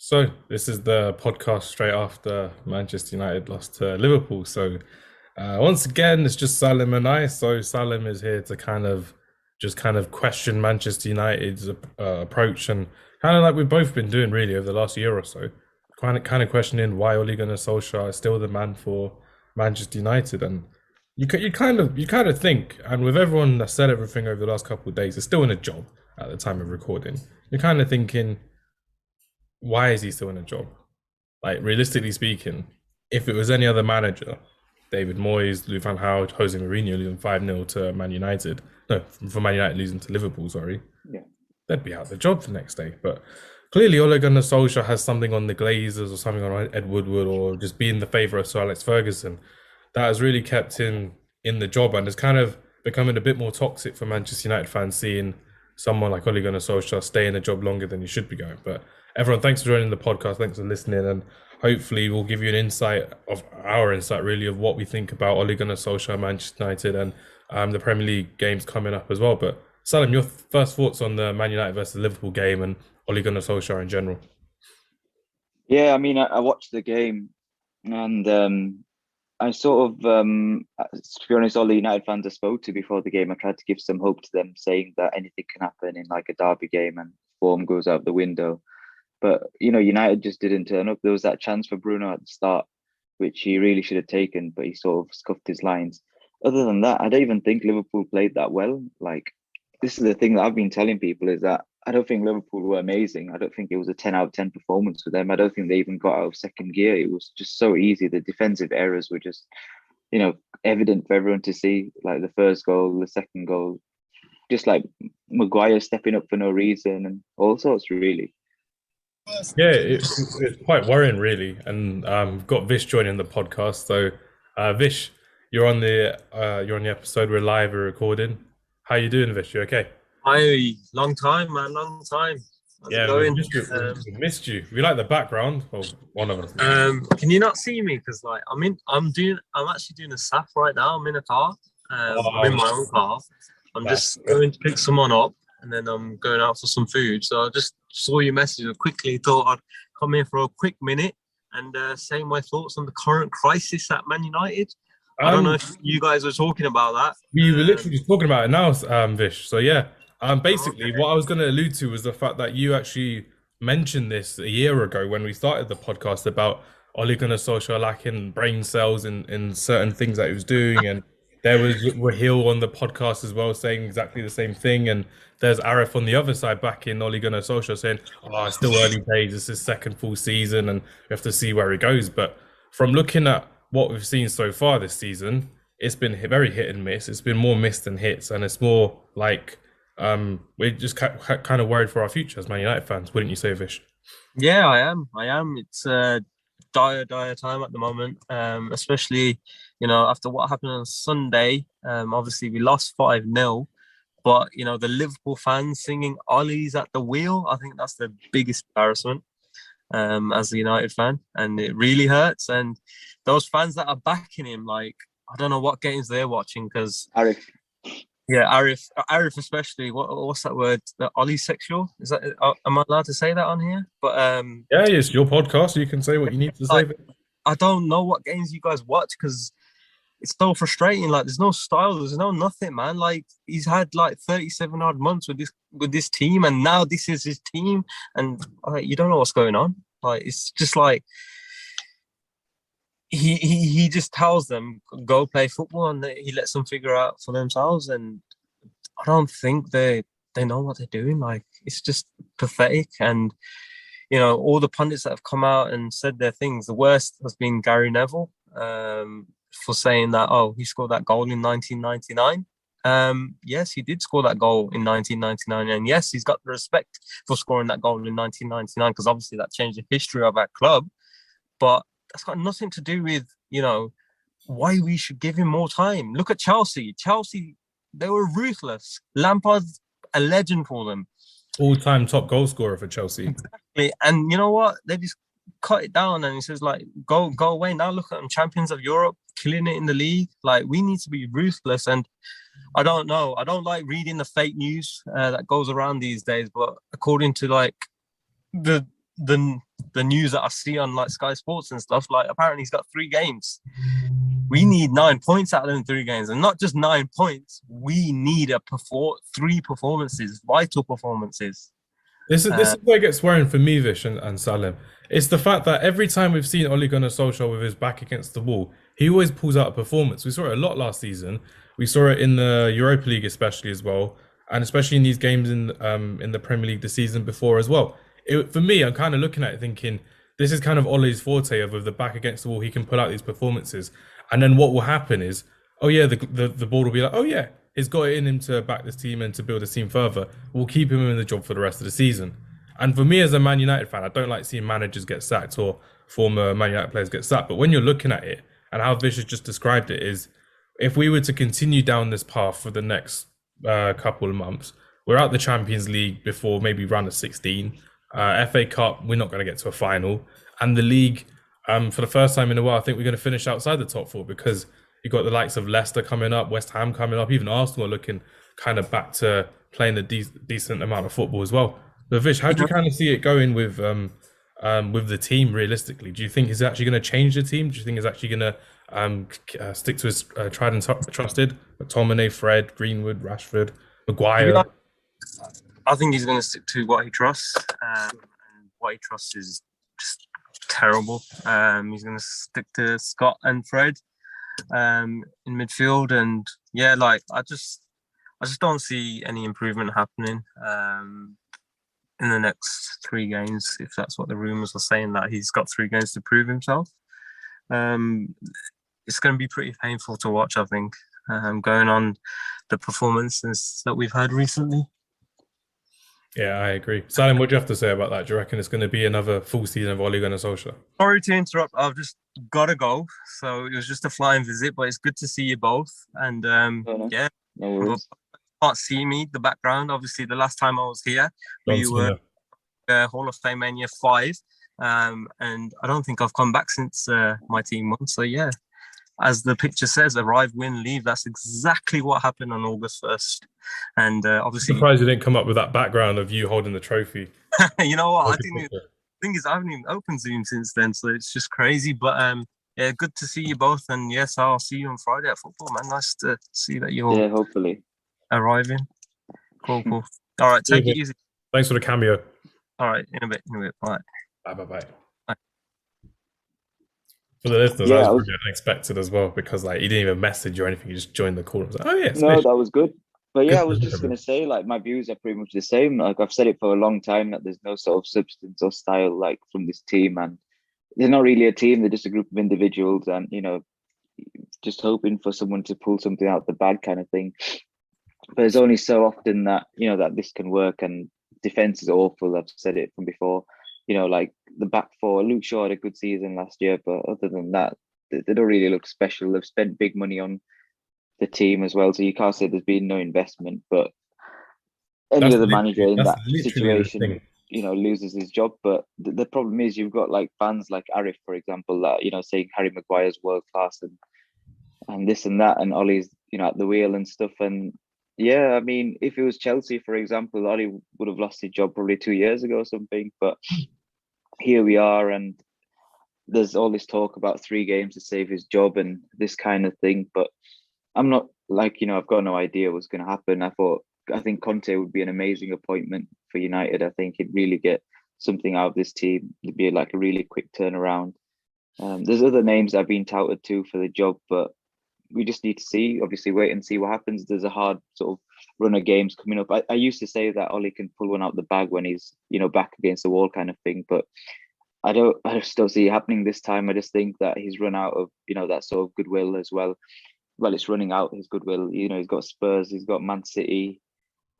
So this is the podcast straight after Manchester United lost to Liverpool. Once again, it's just Salim and I. So Salim is here to kind of question Manchester United's approach and kind of like we've both been doing really over the last year or so. Kind of questioning why Ole Gunnar Solskjaer is still the man for Manchester United, and you kind of think, and with everyone that said everything over the last couple of days, is still in a job at the time of recording. You're kind of thinking, why is he still in a job? Like realistically speaking, if it was any other manager, David Moyes, Louis van Gaal, Jose Mourinho losing 5-0 to Man United, no, for Man United losing to Liverpool, sorry, Yeah. they'd be out of the job the next day. But clearly Ole Gunnar Solskjaer has something on the Glazers or something on Ed Woodward or just being the favourite of Sir Alex Ferguson that has really kept him in the job and is kind of becoming a bit more toxic for Manchester United fans seeing someone like Ole Gunnar Solskjaer stay in the job longer than he should be going. But everyone, thanks for joining the podcast. Thanks for listening. And hopefully we'll give you an insight of our insight really of what we think about Ole Gunnar Solskjaer, Manchester United and the Premier League games coming up as well. But Salim, your first thoughts on the Man United versus Liverpool game and Ole Gunnar Solskjaer in general? Yeah, I mean, I watched the game and I sort of, to be honest, all the United fans I spoke to before the game, I tried to give some hope to them, saying that anything can happen in like a derby game and form goes out the window. But, United just didn't turn up. There was that chance for Bruno at the start, which he really should have taken, but he sort of scuffed his lines. Other than that, I don't even think Liverpool played that well. Like, this is the thing that I've been telling people is that I don't think Liverpool were amazing. I don't think it was a 10 out of 10 performance for them. I don't think they even got out of second gear. It was just so easy. The defensive errors were just, evident for everyone to see. Like the first goal, the second goal, just like Maguire stepping up for no reason and all sorts, really. Yeah, it's quite worrying, really. And got Vish joining the podcast. So, Vish, you're on the episode. We're live. We're recording. How you doing, Vish? You okay? Hi, long time, man, long time. How's it Yeah, we've going? missed you. We've missed you. We like the background. Well, one of us. Can you not see me? Because like I'm actually doing a SAF right now. I'm in a car. I'm in Oh, my own car. I'm that's just going to pick someone up, and then I'm going out for some food. So I just saw your message and quickly thought I'd come in for a quick minute and say my thoughts on the current crisis at Man United. I don't know um. if you guys were talking about We were that. literally just talking about it now, Vish. So yeah, basically, Okay. what I was going to allude to was the fact that you actually mentioned this a year ago when we started the podcast about Ole Gunnar Solskjaer lacking brain cells in certain things that he was doing, and there was Rahil on the podcast as well saying exactly the same thing, and there's Arif on the other side back in Ole Gunnar Solskjaer saying, "Oh, it's still early days. It's his second full season, and we have to see where he goes." But from looking at what we've seen so far this season, it's been very hit and miss. It's been more missed than hits, and it's more like we're just kind of worried for our future as Man United fans, wouldn't you say, Vish? Yeah, I am. I am. It's a dire time at the moment. Especially, after what happened on Sunday. Obviously we lost 5-0, but the Liverpool fans singing Ollie's at the wheel. I think that's the biggest embarrassment as a United fan, and it really hurts. And those fans that are backing him, like I don't know what games they're watching because Arif, yeah, Arif especially. What's that word? The Ollie sexual? Is that? Am I allowed to say that on here? But Yeah, it's your podcast. You can say what you need to say. like I don't know what games you guys watch because it's so frustrating. Like there's no style, there's no nothing, man. Like he's had like 37 odd months with this team, and now this is his team, and you don't know what's going on. Like it's just like he just tells them go play football, and he lets them figure out for themselves. And I don't think they know what they're doing. Like it's just pathetic. And all the pundits that have come out and said their things. The worst has been Gary Neville for saying that he scored that goal in 1999. Yes, he did score that goal in 1999, and yes, he's got the respect for scoring that goal in 1999 because obviously that changed the history of our club. But that's got nothing to do with why we should give him more time. Look at Chelsea. Chelsea, they were ruthless. Lampard's a legend for them. All-time top goal scorer for Chelsea. And you know what? They just cut it down, and he says like, go away now. Look at them, champions of Europe, killing it in the league. Like we need to be ruthless. And I don't know. I don't like reading the fake news that goes around these days. But according to like the the news that I see on like Sky Sports and stuff, like apparently he's got 3 games. We need 9 points out of them 3 games, and not just 9 points. We need 3 performances, vital performances. This is where it gets worrying for me, Vish and Salim. It's the fact that every time we've seen Ole Gunnar Solskjaer with his back against the wall, he always pulls out a performance. We saw it a lot last season. We saw it in the Europa League especially as well, and especially in these games in the Premier League the season before as well. For me, I'm kind of looking at it thinking, this is kind of Ole's forte of with the back against the wall, he can pull out these performances. And then what will happen is, oh yeah, the board will be like, oh yeah, he's got it in him to back this team and to build this team further. We'll keep him in the job for the rest of the season. And for me as a Man United fan, I don't like seeing managers get sacked or former Man United players get sacked. But when you're looking at it, and how Vish has just described it, is if we were to continue down this path for the next couple of months, we're out the Champions League before maybe round of 16. FA Cup, we're not going to get to a final. And the league, for the first time in a while, I think we're going to finish outside the top 4 because you've got the likes of Leicester coming up, West Ham coming up, even Arsenal are looking kind of back to playing a decent amount of football as well. But Vish, how do you kind of see it going with the team realistically? Do you think he's actually going to change the team? Do you think he's actually going to stick to his tried and trusted McTominay, Fred, Greenwood, Rashford, Maguire? I think he's going to stick to what he trusts, and what he trusts is just terrible. He's going to stick to Scott and Fred in midfield, and yeah, like I just don't see any improvement happening in the next 3 games, if that's what the rumours are saying, that he's got 3 games to prove himself. It's going to be pretty painful to watch, I think, going on the performances that we've had recently. Yeah, I agree. Salim, what do you have to say about that? Do you reckon it's going to be another full season of Ole Gunnar Solskjaer? Sorry to interrupt. I've just got to go. So it was just a flying visit, but it's good to see you both. And yeah, you can't see me, the background. Obviously, the last time I was here, we were Hall of Fame Mania 5. And I don't think I've come back since my team won. So yeah, as the picture says, arrive, win, leave. That's exactly what happened on August 1st. And obviously, I'm surprised you didn't come up with that background of you holding the trophy. You know what? The thing is, I haven't even opened Zoom since then, so it's just crazy. But yeah, good to see you both. And yes, I'll see you on Friday at football, man. Nice to see that you're hopefully arriving. Cool. All right, take it easy. Thanks for the cameo. All right, in a bit. Bye. Bye. For the listeners, that was pretty unexpected as well, because like he didn't even message or anything. He just joined the call. I was like, oh yeah, no, that was good. But yeah, I was just going to say, like, my views are pretty much the same. Like, I've said it for a long time that there's no sort of substance or style, like, from this team. And they're not really a team. They're just a group of individuals and, you know, just hoping for someone to pull something out the bag kind of thing. But it's only so often that, you know, that this can work. And defence is awful. I've said it from before. You know, like, the back 4, Luke Shaw had a good season last year. But other than that, they don't really look special. They've spent big money on the team as well, so you can't say there's been no investment. But any other manager in that situation, you know, loses his job. But the problem is you've got like fans like Arif, for example, that, you know, saying Harry Maguire's world class and this and that, and Ollie's, you know, at the wheel and stuff. And yeah, I mean, if it was Chelsea, for example, Ollie would have lost his job probably 2 years ago or something. But here we are, and there's all this talk about 3 games to save his job and this kind of thing. But I'm not like, you know, I've got no idea what's going to happen. I think Conte would be an amazing appointment for United. I think he'd really get something out of this team. It'd be like a really quick turnaround. There's other names that have been touted too for the job, but we just need to see, obviously wait and see what happens. There's a hard sort of run of games coming up. I used to say that Ollie can pull one out the bag when he's, you know, back against the wall kind of thing, but I just don't see it happening this time. I just think that he's run out of, you know, that sort of goodwill as well. Well, it's running out, his goodwill. You know, he's got Spurs, he's got Man City,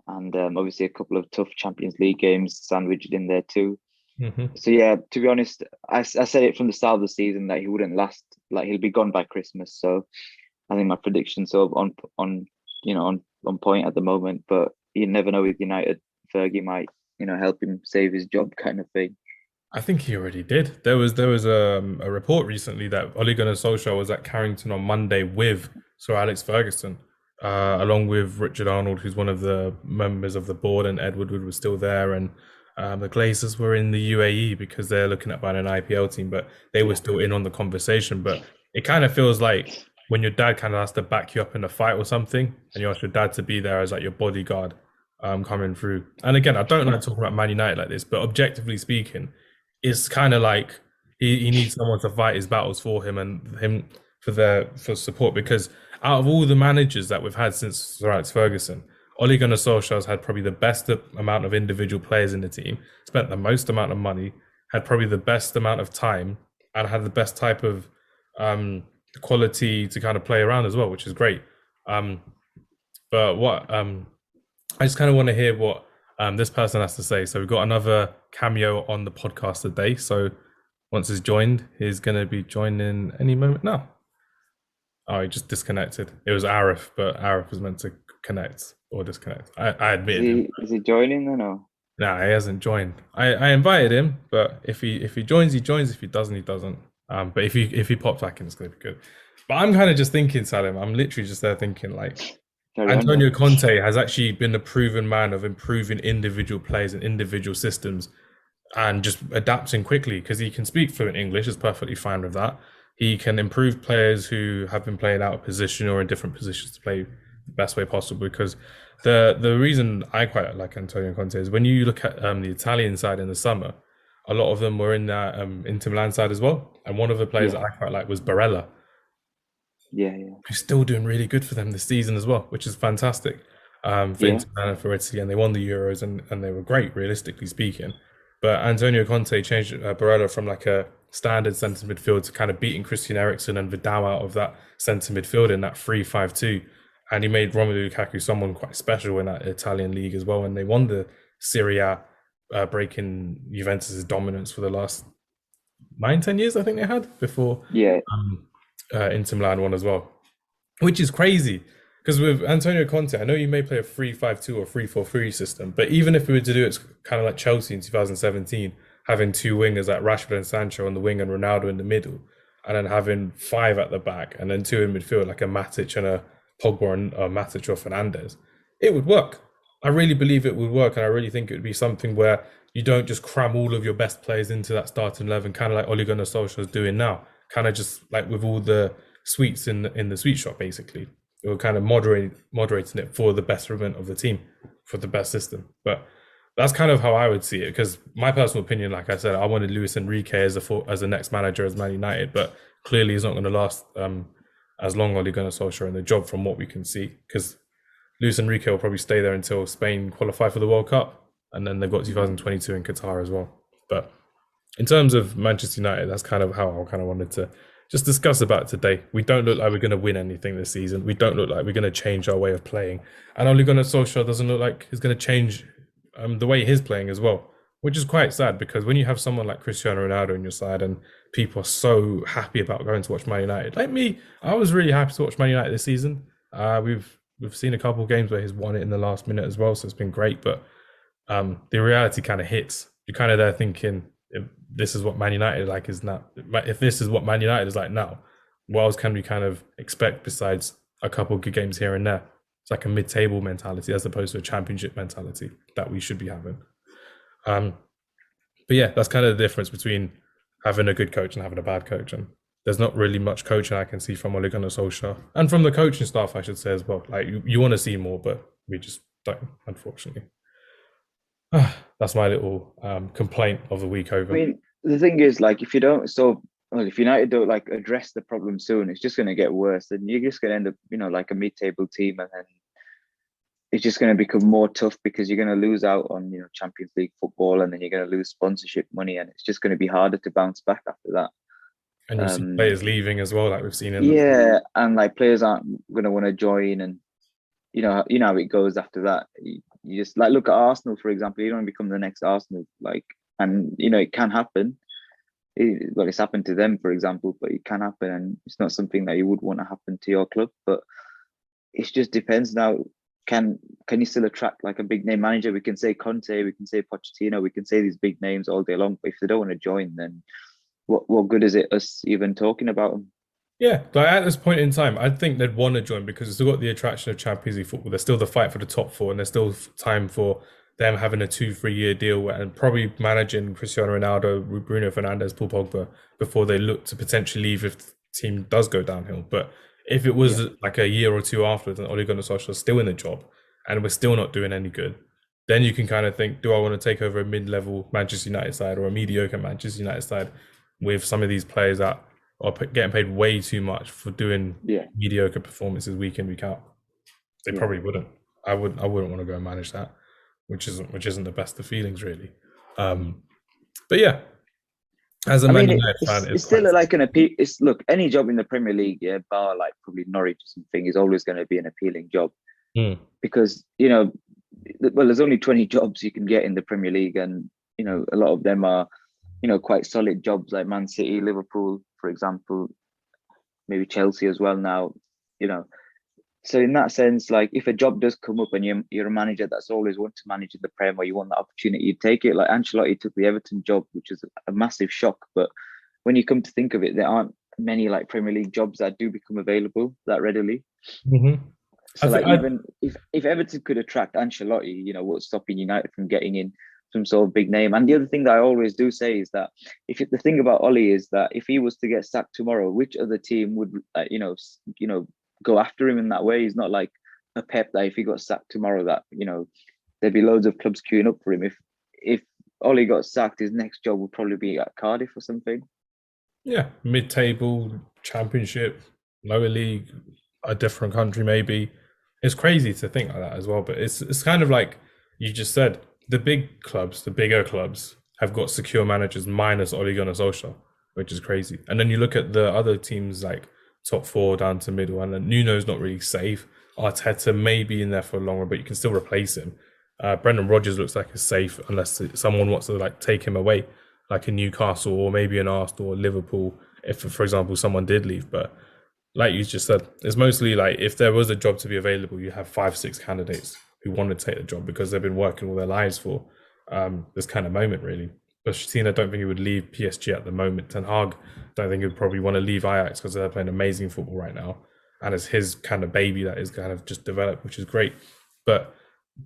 and obviously a couple of tough Champions League games sandwiched in there too. Mm-hmm. So yeah, to be honest, I said it from the start of the season that he wouldn't last. Like, he'll be gone by Christmas. So I think my prediction's sort of on point at the moment. But you never know with United. Fergie might, you know, help him save his job kind of thing. I think he already did. There was a report recently that Ole Gunnar Solskjaer was at Carrington on Monday with Sir Alex Ferguson, along with Richard Arnold, who's one of the members of the board, and Ed Woodward was still there, and The Glazers were in the UAE because they're looking at buying an IPL team, but they were still in on the conversation. But it kind of feels like when your dad kind of has to back you up in a fight or something, and you ask your dad to be there as like your bodyguard coming through. And again, I don't like talking about Man United like this, but objectively speaking, it's kind of like he needs someone to fight his battles for him and him for support, because out of all the managers that we've had since Sir Alex Ferguson, Ole Gunnar Solskjaer has had probably the best amount of individual players in the team, spent the most amount of money, had probably the best amount of time, and had the best type of quality to kind of play around as well, which is great. But what I just kind of want to hear what this person has to say. So we've got another cameo on the podcast today. So once he's joined, he's going to be joining any moment now. Oh, he just disconnected. It was Arif, but Arif was meant to connect or disconnect. I admitted him. Is he joining then, or? Nah, he hasn't joined. I invited him, but if he joins, he joins. If he doesn't, he doesn't. But if he pops back in, it's going to be good. But I'm kind of just thinking, Salim, I'm literally just there thinking like, Antonio Conte has actually been a proven man of improving individual players and individual systems and just adapting quickly, because he can speak fluent English, is perfectly fine with that. He can improve players who have been playing out of position or in different positions to play the best way possible. Because the reason I quite like Antonio Conte is when you look at the Italian side in the summer, a lot of them were in that Inter Milan side as well. And one of the players that I quite like was Barella. Yeah. Who's still doing really good for them this season as well, which is fantastic for Inter Milan and for Italy. And they won the Euros and they were great, realistically speaking. But Antonio Conte changed Barella from like a standard centre midfield to kind of beating Christian Eriksen and Vidal out of that centre midfield in that 3-5-2. And he made Romelu Lukaku someone quite special in that Italian league as well. And they won the Serie A, breaking Juventus' dominance for the last 9-10 years, I think they had, before Inter Milan won as well. Which is crazy, because with Antonio Conte, I know you may play a 3-5-2 or 3-4-3 system, but even if we were to do it kind of like Chelsea in 2017, having two wingers like Rashford and Sancho on the wing and Ronaldo in the middle, and then having 5 at the back and then 2 in midfield like a Matic and a Pogba and Matic or Fernandes, it would work. I really believe it would work, and I really think it would be something where you don't just cram all of your best players into that starting 11, kind of like Ole Gunnar Solskjaer is doing now, kind of just like with all the sweets in the sweet shop, basically. It will kind of moderating it for the betterment of the team, for the best system. But that's kind of how I would see it, because my personal opinion, like I said, I wanted Luis Enrique as the next manager as Man United, but clearly he's not going to last as long, Ole Gunnar Solskjaer, in the job from what we can see, because Luis Enrique will probably stay there until Spain qualify for the World Cup, and then they've got 2022 in Qatar as well. But in terms of Manchester United, that's kind of how I kind of wanted to just discuss about it today. We don't look like we're going to win anything this season. We don't look like we're going to change our way of playing. And Ole Gunnar Solskjaer doesn't look like he's going to change the way he's playing as well, which is quite sad, because when you have someone like Cristiano Ronaldo on your side and people are so happy about going to watch Man United, like me, I was really happy to watch Man United this season. We've seen a couple of games where he's won it in the last minute as well, so it's been great. But the reality kind of hits. You're kind of there thinking, if this is what Man United like is now, if this is what Man United is like now, what else can we kind of expect besides a couple of good games here and there? It's like a mid-table mentality as opposed to a championship mentality that we should be having. But yeah, that's kind of the difference between having a good coach and having a bad coach. And there's not really much coaching I can see from Ole Gunnar Solskjaer, and from the coaching staff, I should say as well. Like you want to see more, but we just don't, unfortunately. That's my little complaint of the week over. I mean, the thing is, like, if United don't like address the problem soon, it's just going to get worse. And you're just going to end up, like a mid-table team, and then it's just going to become more tough because you're going to lose out on, Champions League football, and then you're going to lose sponsorship money, and it's just going to be harder to bounce back after that. And you see players leaving as well, like we've seen in and like players aren't going to want to join, and you know how it goes after that. You just like look at Arsenal, for example. You don't want to become the next Arsenal, and it can happen. It's happened to them, for example, but it can happen, and it's not something that you would want to happen to your club. But it just depends now. Can you still attract like a big name manager? We can say Conte, we can say Pochettino, we can say these big names all day long, but if they don't want to join, then what good is it us even talking about them? Yeah, like at this point in time, I think they'd want to join because it's still got the attraction of Champions League football. There's still the fight for the top 4, and there's still time for them having a 2-3 year deal and probably managing Cristiano Ronaldo, Bruno Fernandes, Paul Pogba before they look to potentially leave if the team does go downhill. But if it was like a year or two after, then Ole Gunnar Solskjaer is still in the job and we're still not doing any good, then you can kind of think, do I want to take over a mid-level Manchester United side or a mediocre Manchester United side with some of these players that are getting paid way too much for doing mediocre performances week in, week out? They probably wouldn't. I wouldn't want to go and manage that, which isn't the best of feelings, really. But yeah, as a Man United fan, it's still like an appeal. Look, any job in the Premier League, bar like probably Norwich or something, is always going to be an appealing job because well, there's only 20 jobs you can get in the Premier League, and a lot of them are quite solid jobs, like Man City, Liverpool, for example, maybe Chelsea as well now. So in that sense, like if a job does come up and you're a manager that's always wanted to manage in the Prem, or you want that opportunity, you take it. Like Ancelotti took the Everton job, which is a massive shock. But when you come to think of it, there aren't many like Premier League jobs that do become available that readily. So like even if Everton could attract Ancelotti, what's stopping United from getting in some sort of big name? And the other thing that I always do say is that the thing about Ole is that if he was to get sacked tomorrow, which other team would go after him in that way? He's not like a Pep that if he got sacked tomorrow, that there'd be loads of clubs queuing up for him. If Ole got sacked, his next job would probably be at Cardiff or something. Yeah, mid-table, Championship, lower league, a different country maybe. It's crazy to think like that as well, but it's kind of like you just said, the big clubs, the bigger clubs have got secure managers minus Ole Gunnar Solskjaer, which is crazy. And then you look at the other teams like top four down to middle, and then Nuno's not really safe. Arteta may be in there for longer, but you can still replace him. Brendan Rodgers looks like he's safe unless someone wants to like take him away, like in Newcastle or maybe in Arsenal or Liverpool, if, for example, someone did leave. But like you just said, it's mostly like if there was a job to be available, you have 5-6 candidates who want to take the job because they've been working all their lives for this kind of moment, really. Pochettino, I don't think he would leave PSG at the moment. Ten Hag, don't think he would probably want to leave Ajax because they're playing amazing football right now. And it's his kind of baby that is kind of just developed, which is great. But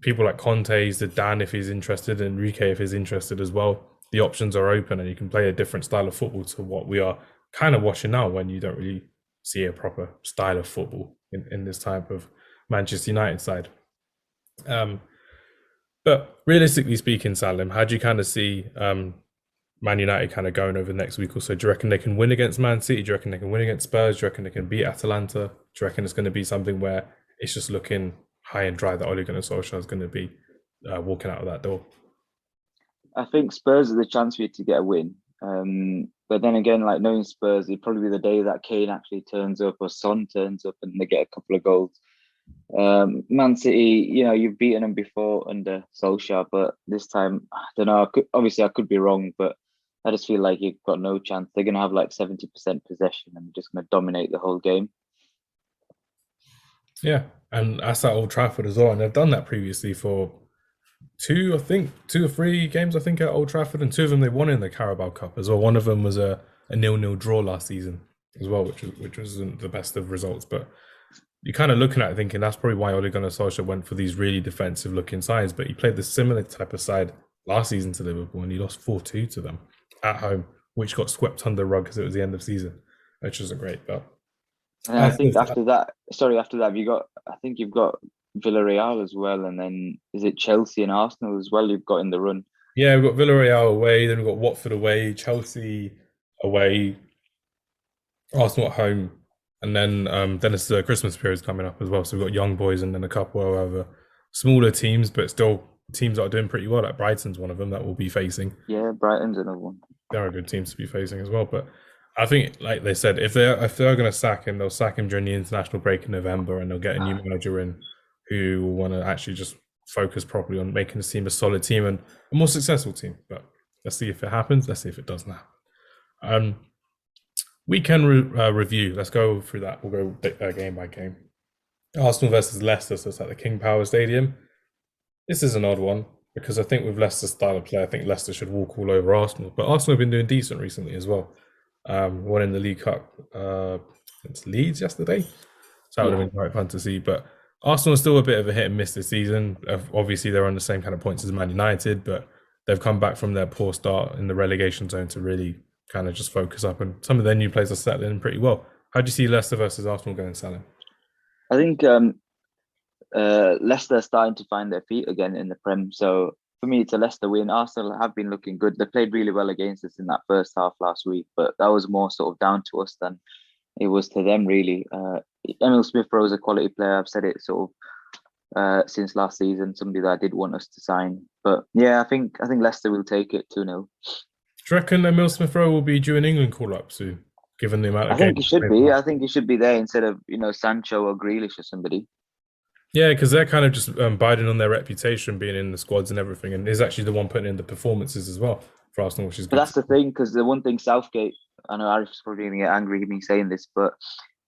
people like Conte, Zidane, if he's interested, and Enrique, if he's interested as well, the options are open and you can play a different style of football to what we are kind of watching now when you don't really see a proper style of football in this type of Manchester United side. But realistically speaking, Salim, how do you kind of see Man United kind of going over the next week or so? Do you reckon they can win against Man City? Do you reckon they can win against Spurs? Do you reckon they can beat Atalanta? Do you reckon it's going to be something where it's just looking high and dry that Ole Gunnar Solskjaer is going to be walking out of that door? I think Spurs are the chance for you to get a win. But then again, like knowing Spurs, it'd probably be the day that Kane actually turns up or Son turns up and they get a couple of goals. Man City, you've beaten them before under Solskjaer, but this time, I don't know. I could be wrong, but I just feel like you've got no chance. They're going to have like 70% possession and just going to dominate the whole game. Yeah, and that's at Old Trafford as well. And they've done that previously for 2 or 3 games, I think, at Old Trafford. And 2 of them they won in the Carabao Cup as well. One of them was a 0-0 draw last season as well, which wasn't the best of results. But you're kind of looking at it thinking that's probably why Ole Gunnar Solskjaer went for these really defensive-looking sides. But he played the similar type of side last season to Liverpool, and he lost 4-2 to them at home, which got swept under the rug because it was the end of season, which wasn't great. But and I think after that, you've got Villarreal as well, and then is it Chelsea and Arsenal as well? You've got in the run. Yeah, we've got Villarreal away, then we've got Watford away, Chelsea away, Arsenal at home, and then it's the Christmas period coming up as well. So we've got young boys and then a couple of other smaller teams, but still teams that are doing pretty well. Like Brighton's one of them that we'll be facing. Yeah, Brighton's another one. They're a good team to be facing as well. But I think, like they said, if they're going to sack him, they'll sack him during the international break in November, and they'll get a new manager in who will want to actually just focus properly on making the team a solid team and a more successful team. But let's see if it happens. Let's see if it doesn't happen. Weekend review. Let's go through that. We'll go game by game. Arsenal versus Leicester. So it's at the King Power Stadium. This is an odd one because I think with Leicester's style of play, I think Leicester should walk all over Arsenal. But Arsenal have been doing decent recently as well. Won in the League Cup against Leeds yesterday. So that would have been quite fun to see. But Arsenal are still a bit of a hit and miss this season. Obviously, they're on the same kind of points as Man United, but they've come back from their poor start in the relegation zone to really kind of just focus up. And some of their new players are settling in pretty well. How do you see Leicester versus Arsenal going, Salim? I think Leicester are starting to find their feet again in the Prem. So for me, it's a Leicester win. Arsenal have been looking good. They played really well against us in that first half last week, but that was more sort of down to us than it was to them, really. Emil Smith-Rowe is a quality player. I've said it sort of since last season, somebody that I did want us to sign. But yeah, I think Leicester will take it 2-0. Do you reckon Emil Smith-Rowe will be due an England call-up soon, given the amount of games? I think he should be. I think he should be there instead of, Sancho or Grealish or somebody. Yeah, because they're kind of just biding on their reputation being in the squads and everything, and is actually the one putting in the performances as well for Arsenal, which is good. But that's the thing, because the one thing Southgate, I know Arif's probably going to get angry at me saying this, but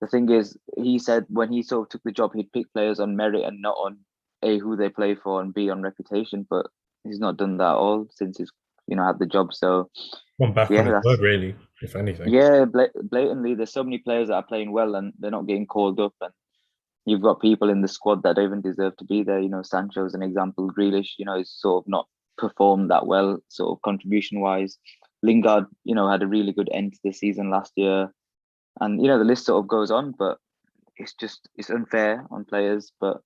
the thing is, he said when he sort of took the job, he'd pick players on merit and not on A, who they play for, and B, on reputation. But he's not done that at all since he's had the job. So one back on his word, really, if anything. Yeah, blatantly, there's so many players that are playing well and they're not getting called up, and you've got people in the squad that don't even deserve to be there. Sancho's an example. Grealish, is sort of not performed that well, sort of contribution wise. Lingard, had a really good end to the season last year. And, the list sort of goes on, but it's unfair on players, but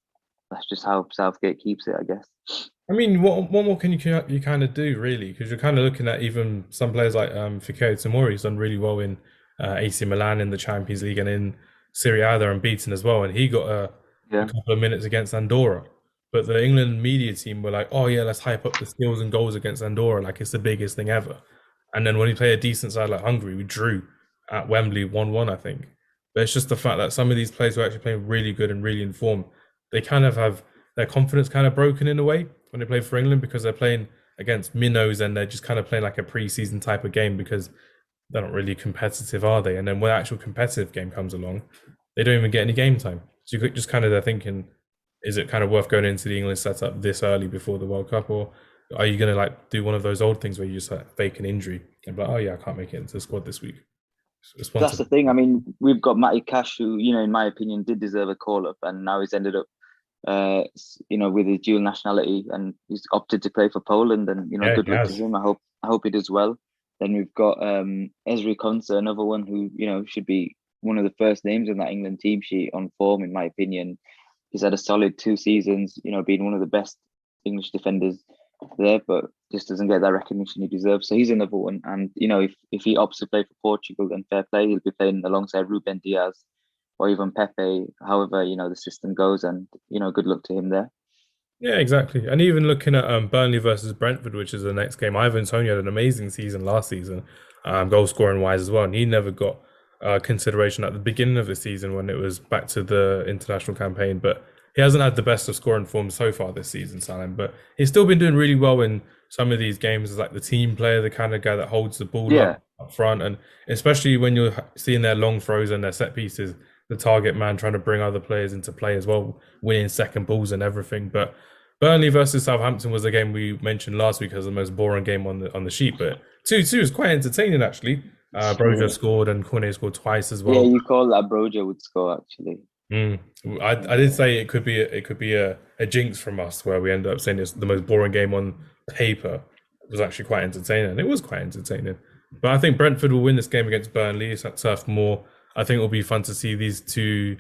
that's just how Southgate keeps it, I guess. I mean, what more can you kind of do, really? Because you're kind of looking at even some players like Fikayo Tomori, who's done really well in AC Milan in the Champions League, and in Serie A they're unbeaten as well, and he got a couple of minutes against Andorra. But the England media team were like, oh yeah, let's hype up the skills and goals against Andorra like it's the biggest thing ever. And then when we play a decent side like Hungary, we drew at Wembley 1-1, I think. But it's just the fact that some of these players who are actually playing really good and really in form, they kind of have their confidence kind of broken in a way when they play for England, because they're playing against minnows and they're just kind of playing like a pre-season type of game because they're not really competitive, are they? And then when the actual competitive game comes along, they don't even get any game time. So you just kind of, they're thinking, is it kind of worth going into the England setup this early before the World Cup, or are you going to like do one of those old things where you just like fake an injury and be like, oh yeah, I can't make it into the squad this week? That's the thing. I mean, we've got Matty Cash, who, in my opinion, did deserve a call-up, and now he's ended up, with his dual nationality, and he's opted to play for Poland, and, good luck to him. I hope he does well. Then we've got Ezri Konsa, another one who, should be one of the first names in that England team sheet on form, in my opinion. He's had a solid 2 seasons, being one of the best English defenders there, but just doesn't get that recognition he deserves. So he's another one. And, if he opts to play for Portugal, then fair play. He'll be playing alongside Ruben Diaz or even Pepe, however, the system goes, and, good luck to him there. Yeah, exactly. And even looking at Burnley versus Brentford, which is the next game, Ivan Toney had an amazing season last season, goal scoring wise as well. And he never got consideration at the beginning of the season when it was back to the international campaign. But he hasn't had the best of scoring form so far this season, Salim. But he's still been doing really well in some of these games as like the team player, the kind of guy that holds the ball up front. And especially when you're seeing their long throws and their set pieces, the target man trying to bring other players into play as well, winning second balls and everything. But Burnley versus Southampton was the game we mentioned last week as the most boring game on the sheet. But 2-2 is quite entertaining, actually. Broja scored and Cornet scored twice as well. Yeah, you call that Broja would score, actually. I did say it could be a jinx from us where we end up saying it's the most boring game on paper. It was actually quite entertaining. It was quite entertaining. But I think Brentford will win this game against Burnley. It's at Turf Moor. I think it'll be fun to see these two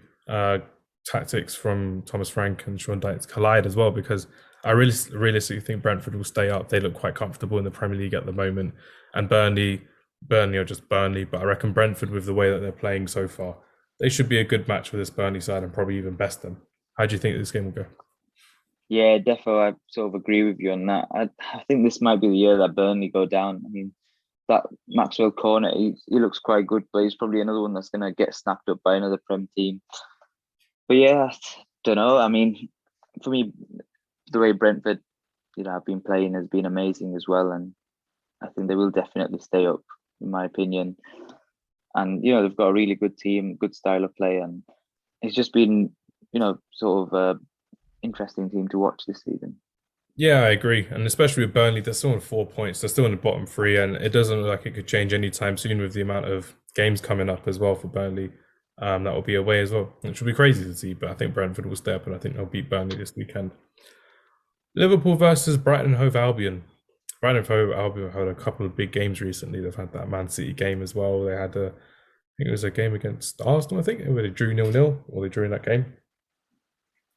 tactics from Thomas Frank and Sean Dyche collide as well, because I realistically think Brentford will stay up. They look quite comfortable in the Premier League at the moment. And Burnley are just Burnley. But I reckon Brentford, with the way that they're playing so far, they should be a good match for this Burnley side and probably even best them. How do you think this game will go? Yeah, defo, I sort of agree with you on that. I think this might be the year that Burnley go down. I mean, that Maxwell Cornet, he looks quite good, but he's probably another one that's going to get snapped up by another Prem team. But yeah, I don't know. I mean, for me, the way Brentford, have been playing has been amazing as well. And I think they will definitely stay up, in my opinion. And, they've got a really good team, good style of play. And it's just been, sort of interesting team to watch this season. Yeah, I agree. And especially with Burnley, they're still on 4 points. They're still in the bottom 3. And it doesn't look like it could change anytime soon with the amount of games coming up as well for Burnley. That will be away as well, which will be crazy to see. But I think Brentford will step, and I think they'll beat Burnley this weekend. Liverpool versus Brighton Hove Albion. Brighton and Hove Albion had a couple of big games recently. They've had that Man City game as well. They had I think it was a game against Arsenal, I think, where they drew 0-0, or they drew in that game.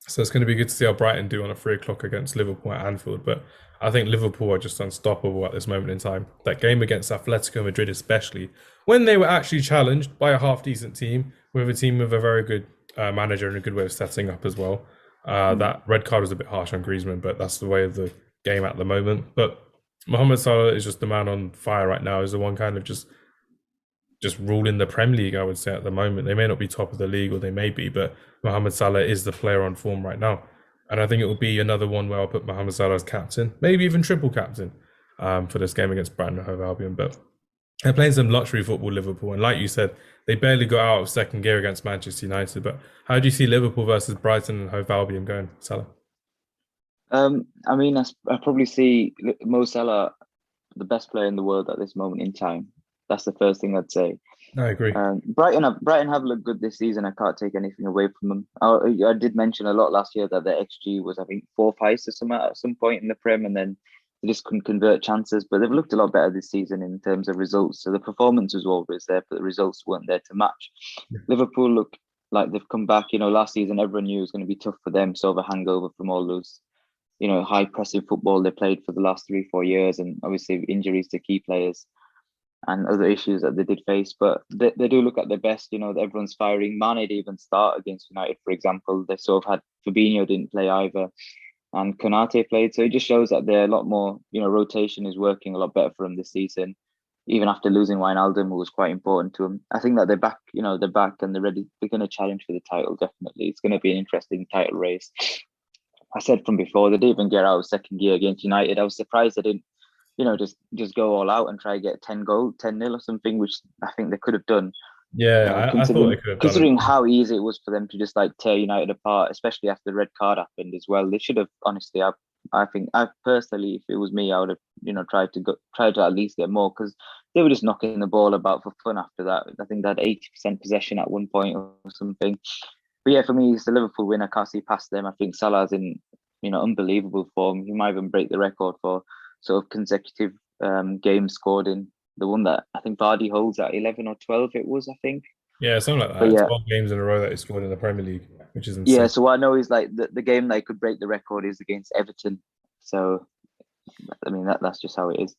So it's going to be good to see how Brighton do on a 3 o'clock against Liverpool at Anfield. But I think Liverpool are just unstoppable at this moment in time. That game against Atletico Madrid, especially, when they were actually challenged by a half-decent team, with a very good manager and a good way of setting up as well. That red card was a bit harsh on Griezmann, but that's the way of the game at the moment. But Mohamed Salah is just the man on fire right now. Is the one kind of just ruling the Premier League, I would say, at the moment. They may not be top of the league, or they may be, but Mohamed Salah is the player on form right now. And I think it will be another one where I'll put Mohamed Salah as captain, maybe even triple captain, for this game against Brighton and Hove Albion. But they're playing some luxury football, Liverpool. And like you said, they barely got out of second gear against Manchester United. But how do you see Liverpool versus Brighton and Hove Albion going, Salah? I mean, I probably see Mo Salah the best player in the world at this moment in time. That's the first thing I'd say. I agree. Brighton have looked good this season. I can't take anything away from them. I did mention a lot last year that their XG was, I think, 4-5 at some point in the Prem, and then they just couldn't convert chances. But they've looked a lot better this season in terms of results. So the performance was always there, but the results weren't there to match. Yeah. Liverpool look like they've come back. Last season everyone knew it was going to be tough for them. Sort of a hangover from all those, high pressing football they played for the last 3-4 years, and obviously injuries to key players and other issues that they did face. But they do look at their best. Everyone's firing. Mane didn't even start against United, for example. They sort of had Fabinho didn't play either, and Konate played. So it just shows that they're a lot more, rotation is working a lot better for them this season, even after losing Wijnaldum, who was quite important to them. I think that they're back, they're back and they're ready. They're going to challenge for the title, definitely. It's going to be an interesting title race. I said from before, they didn't even get out of second gear against United. I was surprised they didn't, just go all out and try to get 10-0 or something, which I think they could have done. Yeah, I thought they could have done considering how easy it was for them to just tear United apart, especially after the red card happened as well. They should have, honestly, I think I personally, if it was me, I would have, tried to at least get more, because they were just knocking the ball about for fun after that. I think they had 80% possession at one point or something. But yeah, for me, it's the Liverpool win. I can't see past them. I think Salah's in, unbelievable form. He might even break the record for sort of consecutive games scored in. The one that I think Vardy holds at 11 or 12, it was, I think. Yeah, something like that. Yeah. 12 games in a row that he scored in the Premier League, which is insane. Yeah, so what I know is the game that could break the record is against Everton. So, I mean, that's just how it is.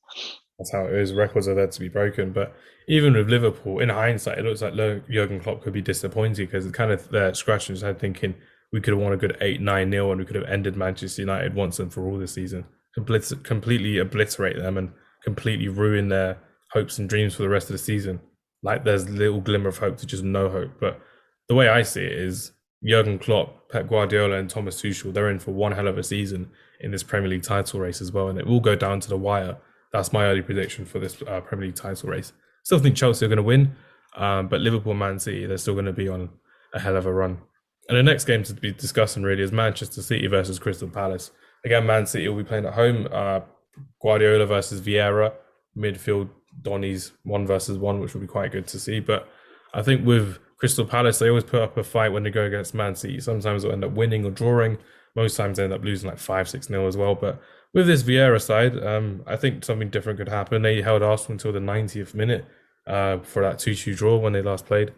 That's how it is. Records are there to be broken. But even with Liverpool, in hindsight, it looks like Jurgen Klopp could be disappointed, because it's kind of there scratching his head thinking we could have won a good 8-9-0 and we could have ended Manchester United once and for all this season. Completely obliterate them and completely ruin their hopes and dreams for the rest of the season. Like there's little glimmer of hope to just no hope. But the way I see it is Jurgen Klopp, Pep Guardiola and Thomas Tuchel, they're in for one hell of a season in this Premier League title race as well. And it will go down to the wire. That's my early prediction for this Premier League title race. Still think Chelsea are going to win, but Liverpool and Man City, they're still going to be on a hell of a run. And the next game to be discussing really is Manchester City versus Crystal Palace. Again, Man City will be playing at home. Guardiola versus Vieira, midfield Donny's 1-1, which will be quite good to see. But I think with Crystal Palace, they always put up a fight when they go against Man City. Sometimes they'll end up winning or drawing. Most times they end up losing 5-6-0 as well. But with this Vieira side, I think something different could happen. They held Arsenal until the 90th minute for that 2-2 draw when they last played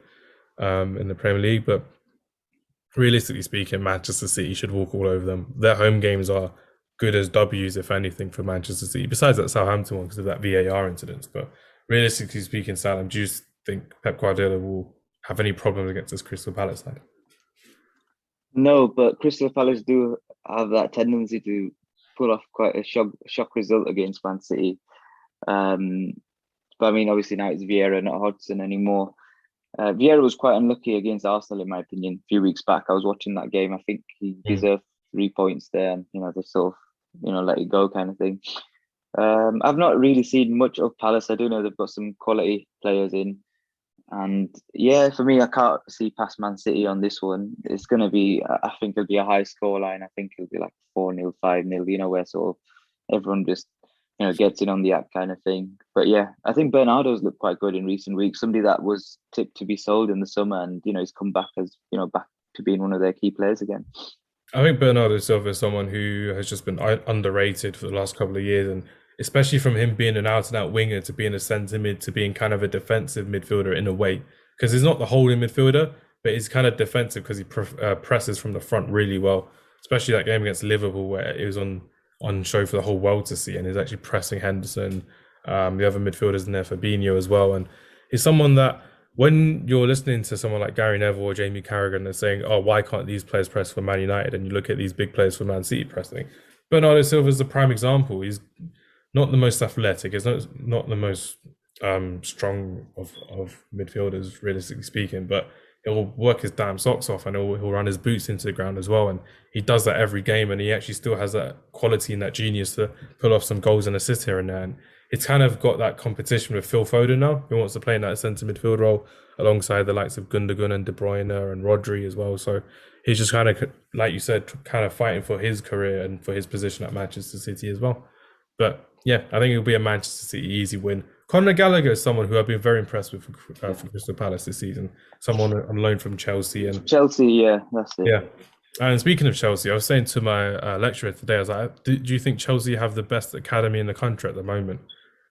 in the Premier League. But realistically speaking, Manchester City should walk all over them. Their home games are good as W's, if anything, for Manchester City, besides that Southampton one because of that VAR incident. But realistically speaking, Salam, do you think Pep Guardiola will have any problems against this Crystal Palace side? No, but Crystal Palace do have that tendency to pull off quite a shock result against Man City. But I mean, obviously now it's Vieira, not Hodgson anymore. Vieira was quite unlucky against Arsenal, in my opinion, a few weeks back. I was watching that game. I think he deserved 3 points there, and they sort of let it go kind of thing. I've not really seen much of Palace. I do know they've got some quality players in, and yeah, for me, I can't see past Man City on this one. It's going to be, I think it'll be a high score line. I think it'll be 4-0, 5-0, where sort of everyone just gets in on the act kind of thing. But yeah, I think Bernardo's looked quite good in recent weeks. Somebody that was tipped to be sold in the summer, and he's come back as back to being one of their key players again. I think Bernardo Silva is someone who has just been underrated for the last couple of years, and especially from him being an out-and-out winger to being a centre mid to being kind of a defensive midfielder in a way, because he's not the holding midfielder, but he's kind of defensive because he presses from the front really well. Especially that game against Liverpool where it was on show for the whole world to see, and he's actually pressing Henderson, the other midfielders in there, Fabinho as well, and he's someone that when you're listening to someone like Gary Neville or Jamie Carragher and saying, "Oh, why can't these players press for Man United?" and you look at these big players for Man City pressing, Bernardo Silva is the prime example. He's not the most athletic. He's not the most strong of midfielders, realistically speaking, but he'll work his damn socks off and he'll run his boots into the ground as well. And he does that every game, and he actually still has that quality and that genius to pull off some goals and assists here and there. And it's kind of got that competition with Phil Foden now, who wants to play in that centre midfield role alongside the likes of Gundogan and De Bruyne and Rodri as well. So he's just kind of, like you said, kind of fighting for his career and for his position at Manchester City as well. But yeah, I think it'll be a Manchester City easy win. Conor Gallagher is someone who I've been very impressed with for Crystal Palace this season. Someone on loan from Chelsea. And Chelsea, yeah, that's it. Yeah. And speaking of Chelsea, I was saying to my lecturer today, I was like, do you think Chelsea have the best academy in the country at the moment?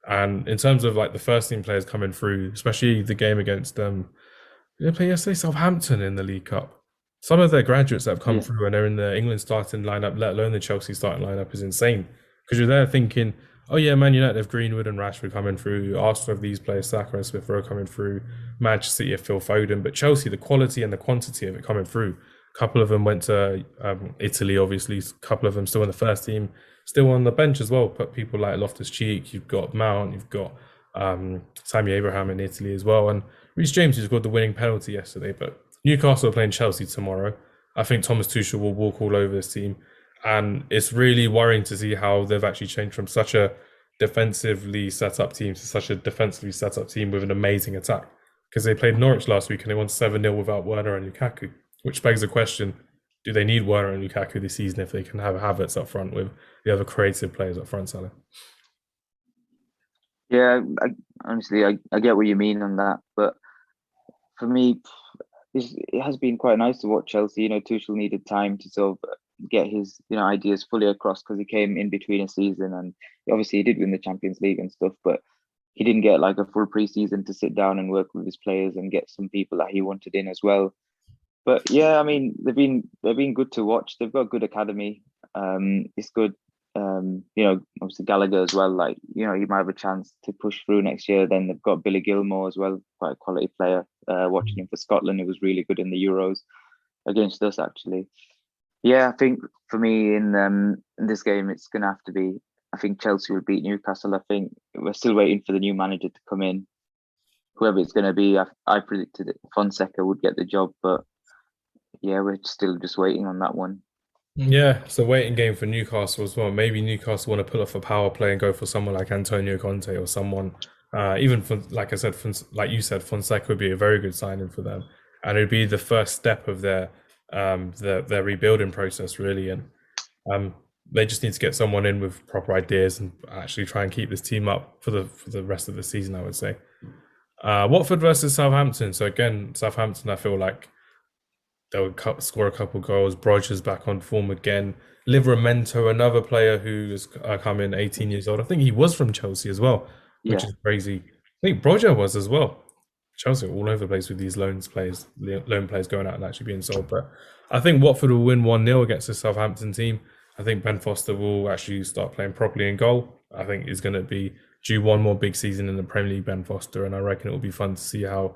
And in terms of like the first team players coming through, especially the game against they play yesterday, Southampton in the League Cup. Some of their graduates that have come through and they're in the England starting lineup, let alone the Chelsea starting lineup, is insane. Because you're there thinking, oh yeah, Man United have Greenwood and Rashford coming through, Arsenal have these players, Saka and Smith Rowe coming through, Manchester City have Phil Foden, but Chelsea, the quality and the quantity of it coming through. A couple of them went to Italy, obviously. A couple of them still in the first team, still on the bench as well. But people like Loftus-Cheek, you've got Mount, you've got Tammy Abraham in Italy as well, and Reece James, who scored the winning penalty yesterday. But Newcastle are playing Chelsea tomorrow. I think Thomas Tuchel will walk all over this team, and it's really worrying to see how they've actually changed from such a defensively set up team to such a defensively set up team with an amazing attack. Because they played Norwich last week and they won 7-0 without Werner and Lukaku, which begs the question, do they need Werner and Lukaku this season if they can have Havertz up front with the other creative players up front, Salah? Yeah, honestly, I get what you mean on that. But for me, it has been quite nice to watch Chelsea. Tuchel needed time to sort of get his ideas fully across because he came in between a season, and obviously he did win the Champions League and stuff, but he didn't get like a full pre-season to sit down and work with his players and get some people that he wanted in as well. But yeah, I mean, they've been good to watch. They've got a good academy. It's good. Obviously Gallagher as well. Like, he might have a chance to push through next year. Then they've got Billy Gilmore as well, quite a quality player. Watching him for Scotland, it was really good in the Euros against us, actually. Yeah, I think for me in this game, it's going to have to be, I think Chelsea will beat Newcastle. I think we're still waiting for the new manager to come in. Whoever it's going to be, I predicted that Fonseca would get the job, but yeah, we're still just waiting on that one. Yeah, it's a waiting game for Newcastle as well. Maybe Newcastle want to pull off a power play and go for someone like Antonio Conte or someone, even for, like I said, like you said, Fonseca would be a very good signing for them, and it'd be the first step of their rebuilding process, really. And they just need to get someone in with proper ideas and actually try and keep this team up for the rest of the season, I would say. Watford versus Southampton. So again, Southampton, I feel like they'll score a couple goals. Brodger's back on form again. Livramento, another player who has come in 18 years old. I think he was from Chelsea as well, which is crazy. I think Brodger was as well. Chelsea are all over the place with these loan players going out and actually being sold. But I think Watford will win 1-0 against the Southampton team. I think Ben Foster will actually start playing properly in goal. I think he's going to be due one more big season in the Premier League, Ben Foster, and I reckon it will be fun to see how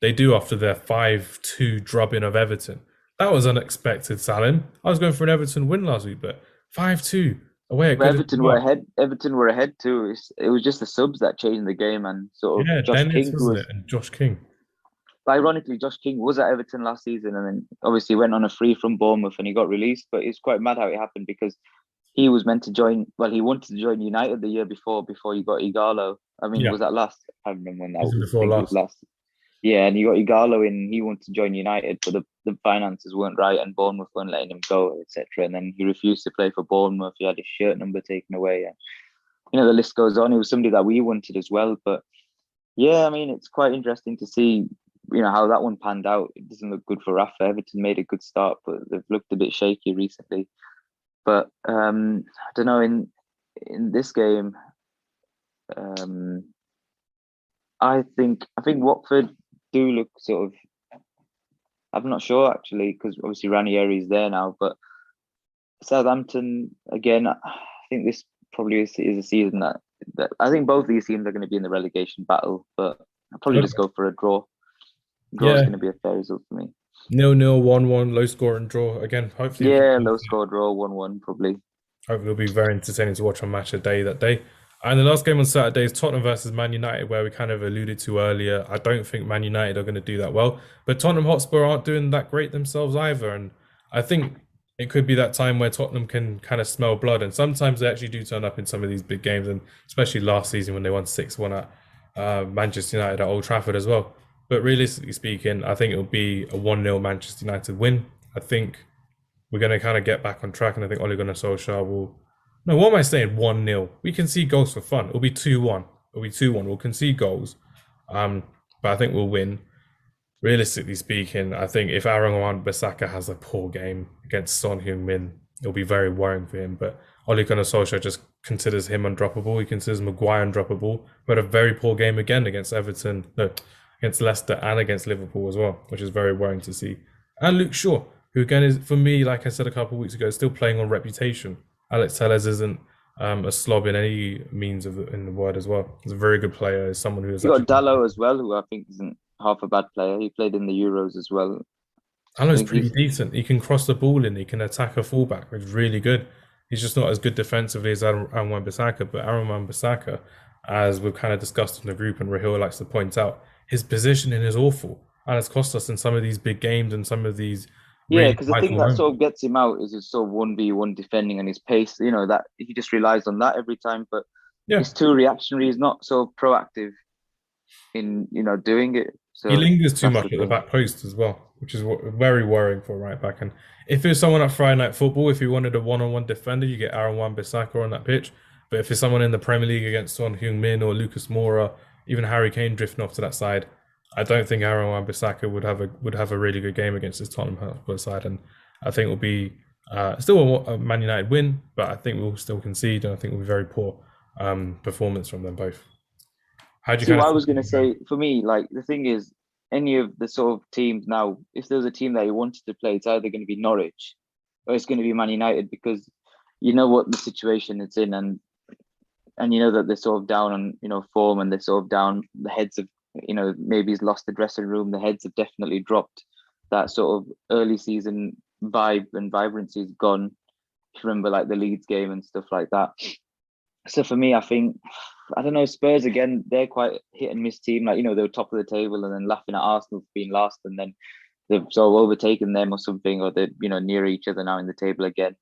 they do after their 5-2 drubbing of Everton. That was unexpected, Salim. I was going for an Everton win last week, but 5-2 away at Everton were ahead. Everton were ahead too. It was just the subs that changed the game, and sort of Josh Dennis, King, wasn't it? And Josh King. Ironically, Josh King was at Everton last season, and then obviously went on a free from Bournemouth, and he got released. But it's quite mad how it happened because he was meant to join. Well, he wanted to join United the year before he got Igalo. I mean, was that last? I can't remember when that was. Before last. Yeah, and he got Igalo in. He wanted to join United, but the finances weren't right, and Bournemouth weren't letting him go, etc. And then he refused to play for Bournemouth. He had his shirt number taken away. the list goes on. He was somebody that we wanted as well. But yeah, I mean, it's quite interesting to see, how that one panned out. It doesn't look good for Rafa. Everton made a good start, but they've looked a bit shaky recently. But I don't know, in this game, I think Watford do look sort of. I'm not sure actually, because obviously Ranieri is there now. But Southampton again, I think this probably is a season that I think both these teams are going to be in the relegation battle. But I'll probably just go for a draw. Draw is going to be a fair result for me. 0-0, 1-1, low score and draw again. Hopefully, low score draw, 1-1 probably. Hopefully, it'll be very entertaining to watch on Match of Day that day. And the last game on Saturday is Tottenham versus Man United, where we kind of alluded to earlier. I don't think Man United are going to do that well, but Tottenham Hotspur aren't doing that great themselves either. And I think it could be that time where Tottenham can kind of smell blood. And sometimes they actually do turn up in some of these big games, and especially last season when they won 6-1 at Manchester United at Old Trafford as well. But realistically speaking, I think it'll be a 1-0 Manchester United win. I think we're going to kind of get back on track, and I think Ole Gunnar Solskjaer will... No, what am I saying? 1-0. We concede goals for fun. It'll be 2-1. We'll concede goals. But I think we'll win. Realistically speaking, I think if Aaron Wan-Bissaka has a poor game against Son Heung-min, it'll be very worrying for him. But Ole Gunnar Solskjaer just considers him undroppable. He considers Maguire undroppable. But a very poor game again against against Leicester and against Liverpool as well, which is very worrying to see. And Luke Shaw, who again is, for me, like I said a couple of weeks ago, is still playing on reputation. Alex Telles isn't a slob in any means in the word as well. He's a very good player. He's someone who is. You got Dalot as well, who I think isn't half a bad player. He played in the Euros as well. Dalot's pretty decent. He can cross the ball in. He can attack a fullback, which is really good. He's just not as good defensively as Aaron Wan-Bissaka, but Aaron Wan-Bissaka, as we've kind of discussed in the group and Rahil likes to point out, his positioning is awful, and it's cost us in some of these big games and some of these. Yeah, because the thing that sort of gets him out is his sort of 1v1 defending and his pace. That he just relies on that every time. But he's too reactionary. He's not so proactive in doing it. So he lingers too much at the back post as well, which is very worrying for a right back. And if it was someone at Friday Night Football, if you wanted a one-on-one defender, you get Aaron Wan-Bissaka on that pitch. But if it's someone in the Premier League against Son Heung-min or Lucas Moura, even Harry Kane drifting off to that side, I don't think Aaron Wan-Bissaka would have a really good game against this Tottenham Hotspur side, and I think it will be still a Man United win, but I think we'll still concede, and I think it will be very poor performance from them both. How do you? I was going to say, for me, like the thing is, any of the sort of teams now, if there's a team that you wanted to play, it's either going to be Norwich or it's going to be Man United, because you know what the situation it's in, and you know that they're sort of down on form, and they're sort of down. The heads of maybe he's lost the dressing room. The heads have definitely dropped. That sort of early season vibe and vibrancy is gone. If you remember, like the Leeds game and stuff like that. So for me, I think, I don't know, Spurs again, they're quite hit and miss team. Like, they were top of the table and then laughing at Arsenal for being last, and then they've sort of overtaken them or something, or they're near each other now in the table again.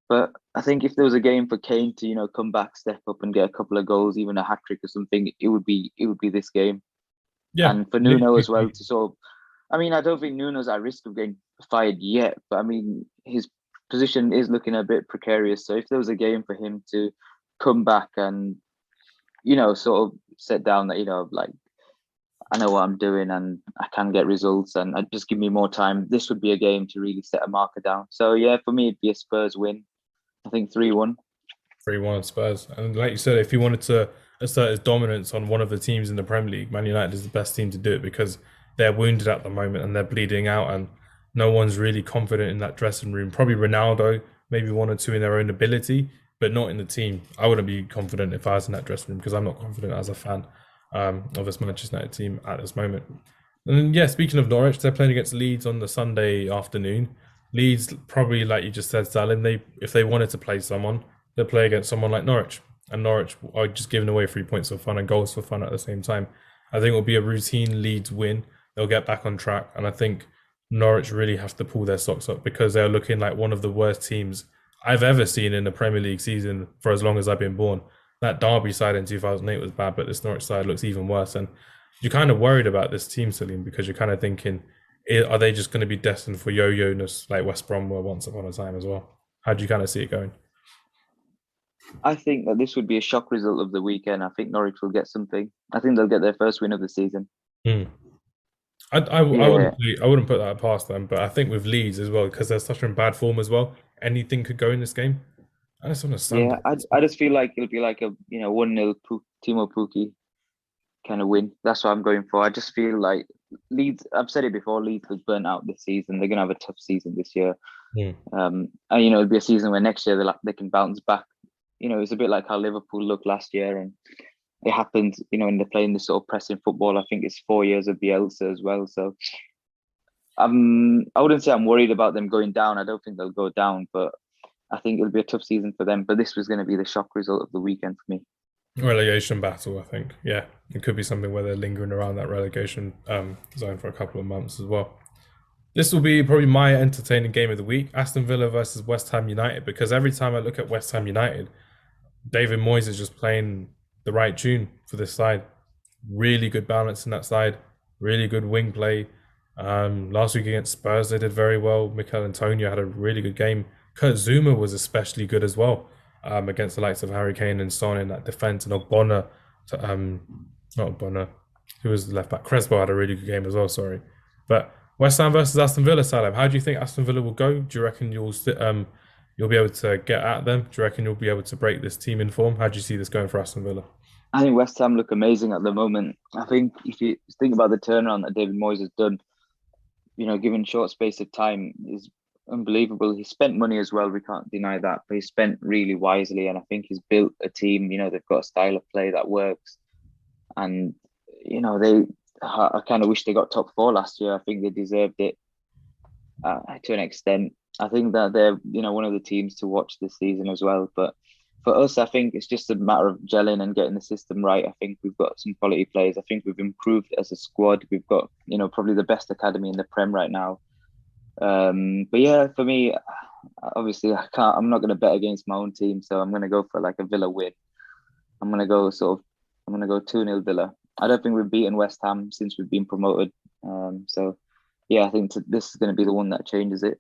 But I think if there was a game for Kane to come back, step up and get a couple of goals, even a hat trick or something, it would be this game. Yeah, and for Nuno as well to sort of, I mean, I don't think Nuno's at risk of getting fired yet, but I mean, his position is looking a bit precarious. So if there was a game for him to come back and, sort of set down that, like, I know what I'm doing and I can get results and just give me more time, this would be a game to really set a marker down. So yeah, for me, it'd be a Spurs win. I think 3-1. 3-1 Spurs. And like you said, if he wanted to assert his dominance on one of the teams in the Premier League, Man United is the best team to do it, because they're wounded at the moment and they're bleeding out, and no one's really confident in that dressing room. Probably Ronaldo, maybe one or two in their own ability, but not in the team. I wouldn't be confident if I was in that dressing room, because I'm not confident as a fan of this Manchester United team at this moment. And yeah, speaking of Norwich, they're playing against Leeds on the Sunday afternoon. Leeds, probably like you just said, Salim, if they wanted to play someone, they'll play against someone like Norwich. And Norwich are just giving away 3 points for fun and goals for fun at the same time. I think it'll be a routine Leeds win. They'll get back on track. And I think Norwich really have to pull their socks up, because they're looking like one of the worst teams I've ever seen in the Premier League season for as long as I've been born. That Derby side in 2008 was bad, but this Norwich side looks even worse. And you're kind of worried about this team, Salim, because you're kind of thinking, are they just going to be destined for yo-yo-ness like West Brom were once upon a time as well? How do you kind of see it going? I think that this would be a shock result of the weekend. I think Norwich will get something. I think they'll get their first win of the season. Mm. Yeah, I wouldn't put that past them, but I think with Leeds as well, because they're such in bad form as well, anything could go in this game. I just on a yeah. Sunday. I just feel like it'll be like a 1-0 Timo Pukki kind of win. That's what I'm going for. I just feel like Leeds. I've said it before. Leeds was burnt out this season. They're gonna have a tough season this year. Mm. And it'll be a season where next year they can bounce back. It's a bit like how Liverpool looked last year, and it happened. When they're playing this sort of pressing football. I think it's 4 years of Bielsa as well. So I wouldn't say I'm worried about them going down. I don't think they'll go down, but I think it'll be a tough season for them. But this was going to be the shock result of the weekend for me. Relegation battle, I think. Yeah, it could be something where they're lingering around that relegation zone for a couple of months as well. This will be probably my entertaining game of the week, Aston Villa versus West Ham United, because every time I look at West Ham United, David Moyes is just playing the right tune for this side. Really good balance in that side, really good wing play. Last week against Spurs, they did very well. Mikel Antonio had a really good game. Kurt Zuma was especially good as well against the likes of Harry Kane and Son in that defence. And Ogbonna, not Ogbonna, who was the left back. Crespo had a really good game as well, sorry. But West Ham versus Aston Villa, Salam. How do you think Aston Villa will go? Do you reckon you'll be able to get at them? Do you reckon you'll be able to break this team in form? How do you see this going for Aston Villa? I think West Ham look amazing at the moment. I think if you think about the turnaround that David Moyes has done, given short space of time, is unbelievable. He spent money as well. We can't deny that, but he spent really wisely, and I think he's built a team. They've got a style of play that works, and I kind of wish they got top four last year. I think they deserved it to an extent. I think that they're one of the teams to watch this season as well. But for us, I think it's just a matter of gelling and getting the system right. I think we've got some quality players. I think we've improved as a squad. We've got probably the best academy in the Prem right now. But yeah, for me, obviously I'm not going to bet against my own team, so I'm going to go for like a Villa win. I'm going to go 2-0 Villa. I don't think we've beaten West Ham since we've been promoted. So yeah, I think this is going to be the one that changes it.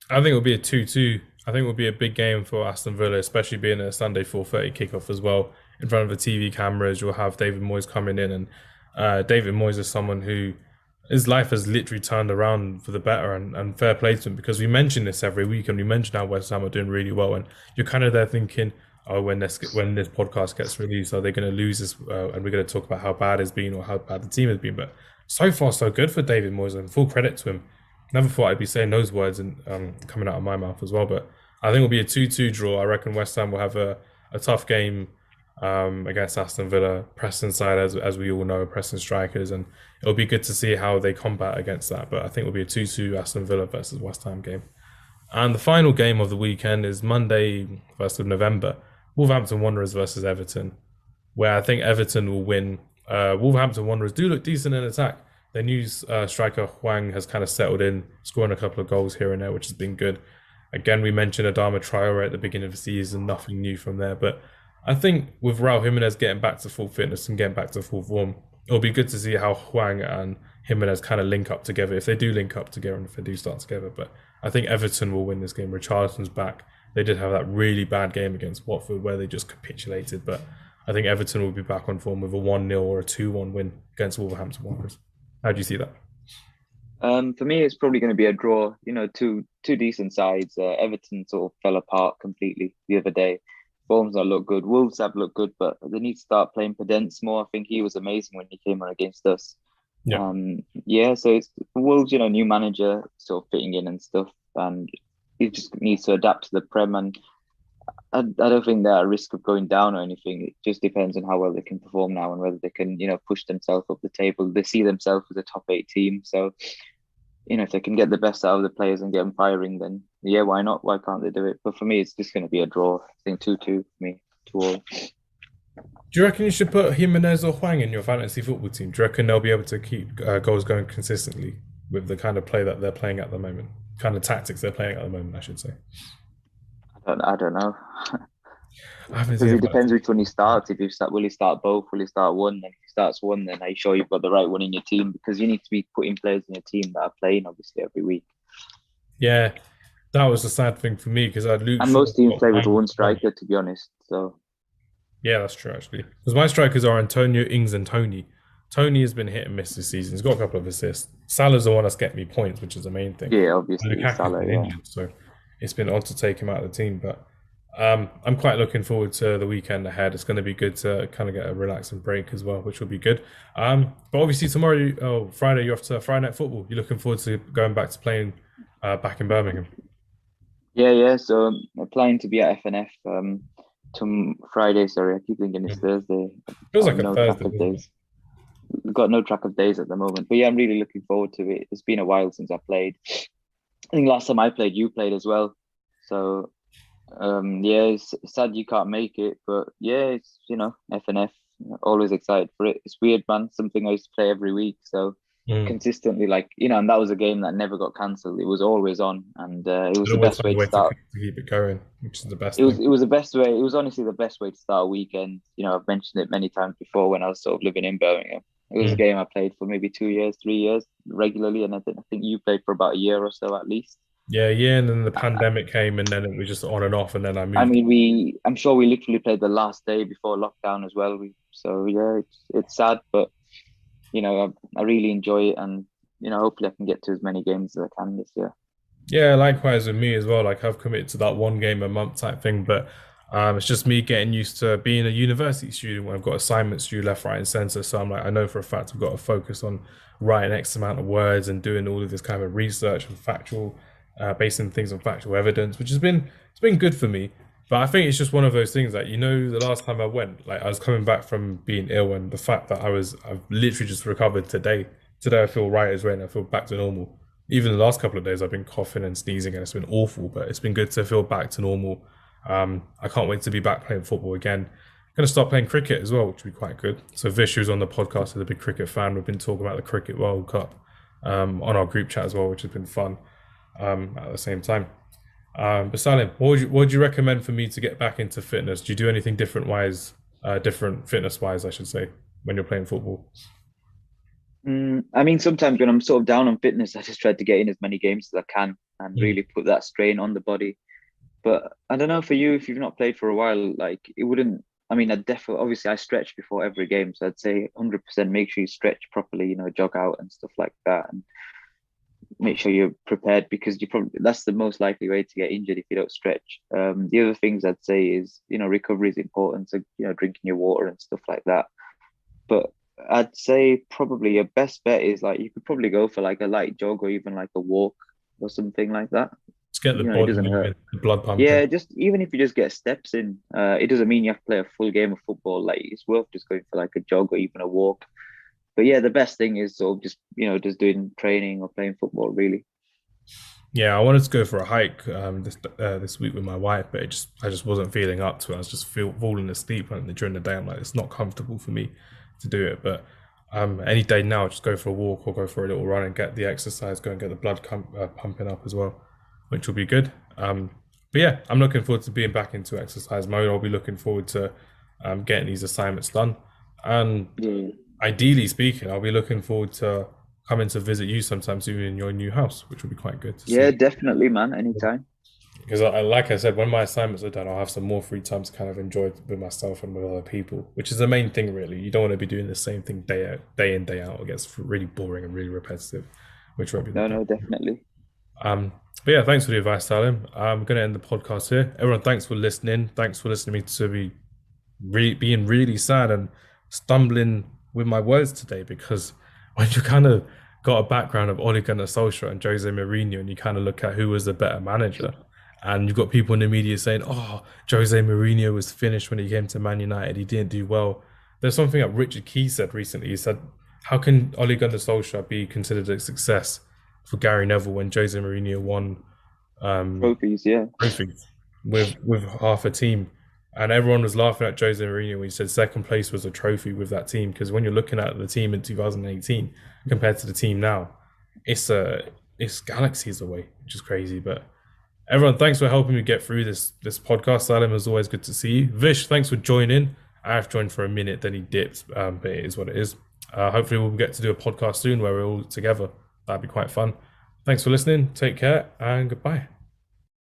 I think it'll be a 2-2. I think it will be a big game for Aston Villa, especially being a Sunday 4:30 kickoff as well. In front of the TV cameras, you'll have David Moyes coming in, and David Moyes is someone who his life has literally turned around for the better, and fair play to him, because we mention this every week, and we mention how West Ham are doing really well, and you're kind of there thinking, oh, when this podcast gets released, are they going to lose this? And we're going to talk about how bad it's been or how bad the team has been. But so far, so good for David Moyes, and full credit to him. Never thought I'd be saying those words and coming out of my mouth as well. But I think it'll be a 2-2 draw. I reckon West Ham will have a tough game against Aston Villa, pressing side as we all know, pressing strikers, and it'll be good to see how they combat against that. But I think it'll be a 2-2 Aston Villa versus West Ham game. And the final game of the weekend is Monday, 1st of November, Wolverhampton Wanderers versus Everton, where I think Everton will win. Wolverhampton Wanderers do look decent in attack. Their new striker Hwang has kind of settled in, scoring a couple of goals here and there, which has been good. Again, we mentioned Adama Traore at the beginning of the season, nothing new from there. But I think with Raul Jimenez getting back to full fitness and getting back to full form, it'll be good to see how Hwang and Jimenez kind of link up together, if they do link up together and if they do start together. But I think Everton will win this game. Richarlison's back. They did have that really bad game against Watford where they just capitulated. But I think Everton will be back on form with a 1-0 or a 2-1 win against Wolverhampton Wanderers. How do you see that? For me, it's probably going to be a draw. Two decent sides. Everton sort of fell apart completely the other day. Form's not look good. Wolves have looked good, but they need to start playing Podence more. I think he was amazing when he came on against us. Yeah. So it's Wolves, new manager sort of fitting in and stuff, and he just needs to adapt to the Prem. And I don't think they're at risk of going down or anything. It just depends on how well they can perform now and whether they can, push themselves up the table. They see themselves as a top 8 team. So, if they can get the best out of the players and get them firing, then yeah, why not? Why can't they do it? But for me, it's just going to be a draw. I think 2-2 for me, 2-2. Do you reckon you should put Jimenez or Hwang in your fantasy football team? Do you reckon they'll be able to keep goals going consistently with the kind of play that they're playing at the moment? Kind of tactics they're playing at the moment, I should say. I don't know. Because it depends which one he starts. Will he start both? Will he start one? And if he starts one, then are you sure you've got the right one in your team? Because you need to be putting players in your team that are playing obviously every week. Yeah, that was the sad thing for me because I'd Luke And Shaw most teams got play with banged one as well. striker, to be honest. So Yeah, that's true actually. Because my strikers are Antonio, Ings, and Tony. Tony has been hit and miss this season. He's got a couple of assists. Salah's the one that's getting me points, which is the main thing. yeah, And obviously Lukaku's Salah. been Yeah, injured, so it's been odd to take him out of the team. But I'm quite looking forward to the weekend ahead. It's going to be good to kind of get a relaxing break as well, which will be good. But obviously tomorrow, Friday, you're off to Friday Night Football. You're looking forward to going back to playing back in Birmingham. yeah. So I'm planning to be at FNF to Friday. Sorry, I keep thinking it's Thursday. Feels like Got a no Thursday, track of doesn't it? days. Got no track of days at the moment. But yeah, I'm really looking forward to it. It's been a while since I played. I think last time I played, you played as well. So yeah, it's sad you can't make it, but yeah, it's FNF. Always excited for it. It's weird, man. Something I used to play every week, so consistently, and that was a game that never got cancelled. It was always on, and it was They the always best find way a to way start. to keep it going, which is the best It was thing. it was the best way. It was honestly the best way to start a weekend. I've mentioned it many times before when I was sort of living in Birmingham. It was a game I played for maybe 2 years, 3 years regularly, and I think you played for about a year or so at least. Yeah, and then the pandemic came, and then it was just on and off, and then I I moved. mean, I'm sure we literally played the last day before lockdown as well. So yeah, it's sad, but I really enjoy it, and hopefully I can get to as many games as I can this year. Yeah, likewise with me as well. Like I've committed to that one game a month type thing, but it's just me getting used to being a university student when I've got assignments due left, right, and center. So I'm like, I know for a fact I've got to focus on writing X amount of words and doing all of this kind of research and factual, basing things on factual evidence, which it's been good for me. But I think it's just one of those things that the last time I went, like I was coming back from being ill, and the fact that I've literally just recovered today. Today I feel right as rain. I feel back to normal. Even the last couple of days, I've been coughing and sneezing, and it's been awful. But it's been good to feel back to normal. I can't wait to be back playing football again. I'm going to start playing cricket as well, which will be quite good. So Vish, who's on the podcast, is a big cricket fan. We've been talking about the Cricket World Cup on our group chat as well, which has been fun at the same time. But Salim, what would you recommend for me to get back into fitness? Do you do anything different fitness wise, I should say, when you're playing football? I mean, sometimes when I'm sort of down on fitness, I just try to get in as many games as I can and really put that strain on the body. But I don't know for you, if you've not played for a while, like it wouldn't. I mean, obviously I stretch before every game, so I'd say 100% make sure you stretch properly, jog out and stuff like that, and make sure you're prepared because that's the most likely way to get injured if you don't stretch. The other things I'd say is recovery is important, so drinking your water and stuff like that. But I'd say probably your best bet is like you could probably go for like a light jog or even like a walk or something like that. Just get the It body doesn't hurt. moving, the blood pumping. Yeah, just even if you just get steps in, it doesn't mean you have to play a full game of football. Like it's worth just going for like a jog or even a walk. But yeah, the best thing is sort of just doing training or playing football really. Yeah, I wanted to go for a hike this week with my wife, but I just wasn't feeling up to it. I was just falling asleep during the day. I'm like, it's not comfortable for me to do it. But any day now, just go for a walk or go for a little run and get the exercise, go and get the blood pumping up as well, which will be good. But yeah, I'm looking forward to being back into exercise mode. I'll be looking forward to getting these assignments done. And ideally speaking, I'll be looking forward to coming to visit you sometime soon in your new house, which will be quite good to see. Yeah, definitely, man. Anytime. Because like I said, when my assignments are done, I'll have some more free time to kind of enjoy it with myself and with other people, which is the main thing, really. You don't want to be doing the same thing day in, day out. It gets really boring and really repetitive, which won't be the No, definitely. But yeah, thanks for the advice, Salim. I'm going to end the podcast here. Everyone, thanks for listening. Thanks for listening to me being really sad and stumbling with my words today, because when you kind of got a background of Ole Gunnar Solskjaer and Jose Mourinho, and you kind of look at who was the better manager, and you've got people in the media saying, oh, Jose Mourinho was finished when he came to Man United, he didn't do well. There's something that Richard Key said recently. He said, how can Ole Gunnar Solskjaer be considered a success for Gary Neville when Jose Mourinho won trophies with half a team? And everyone was laughing at Jose Mourinho when he said second place was a trophy with that team, because when you're looking at the team in 2018 compared to the team now, it's galaxies away, which is crazy. But everyone, thanks for helping me get through this podcast. Salim, it was always good to see you. Vish, thanks for joining. I have joined for a minute, then he dips, but it is what it is. Hopefully we'll get to do a podcast soon where we're all together. That'd be quite fun. Thanks for listening. Take care and goodbye.